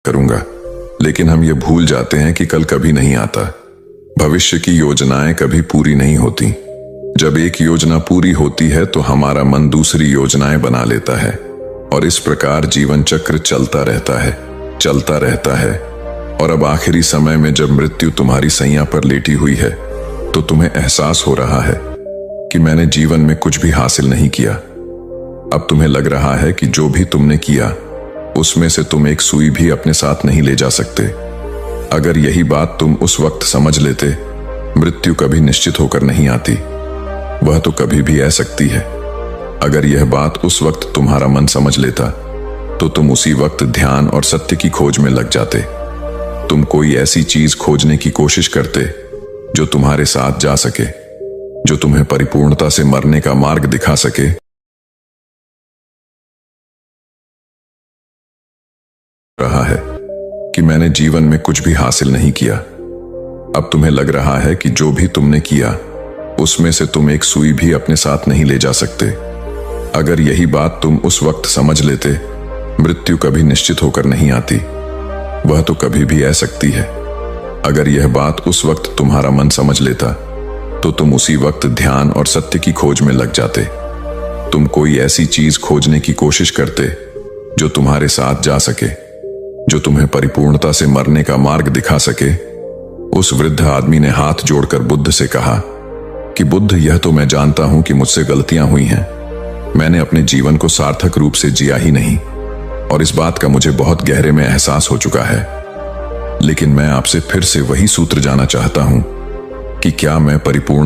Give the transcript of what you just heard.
करूंगा, लेकिन हम ये भूल जाते हैं कि कल कभी नहीं आता। भविष्य की योजनाएं कभी पूरी नहीं होती। जब एक योजना पूरी होती है तो हमारा मन दूसरी योजनाएं बना लेता है और इस प्रकार जीवन चक्र चलता रहता है। और अब आखिरी समय में जब मृत्यु तुम्हारी सैया पर लेटी हुई है तो तुम्हें एहसास हो रहा है कि मैंने जीवन में कुछ भी हासिल नहीं किया। अब तुम्हें लग रहा है कि जो भी तुमने किया उसमें से तुम एक सुई भी अपने साथ नहीं ले जा सकते। अगर यही बात तुम उस वक्त समझ लेते, मृत्यु कभी निश्चित होकर नहीं आती, वह तो कभी भी आ सकती है। अगर यह बात उस वक्त तुम्हारा मन समझ लेता तो तुम उसी वक्त ध्यान और सत्य की खोज में लग जाते। तुम कोई ऐसी चीज खोजने की कोशिश करते जो तुम्हारे साथ जा सके, जो तुम्हें परिपूर्णता से मरने का मार्ग दिखा सके। रहा है कि मैंने जीवन में कुछ भी हासिल नहीं किया। अब तुम्हें लग रहा है कि जो भी तुमने किया उसमें से तुम एक सुई भी अपने साथ नहीं ले जा सकते। अगर यही बात तुम उस वक्त समझ लेते, मृत्यु कभी निश्चित होकर नहीं आती, वह तो कभी भी आ सकती है। अगर यह बात उस वक्त तुम्हारा मन समझ लेता तो तुम उसी वक्त ध्यान और सत्य की खोज में लग जाते। तुम कोई ऐसी चीज खोजने की कोशिश करते जो तुम्हारे साथ जा सके, जो तुम्हें परिपूर्णता से मरने का मार्ग दिखा सके। उस वृद्ध आदमी ने हाथ जोड़कर बुद्ध से कहा कि बुद्ध, यह तो मैं जानता हूं कि मुझसे गलतियां हुई हैं। मैंने अपने जीवन को सार्थक रूप से जिया ही नहीं और इस बात का मुझे बहुत गहरे में एहसास हो चुका है। लेकिन मैं आपसे फिर से वही सूत्र जानना चाहता हूं कि क्या मैं परिपूर्ण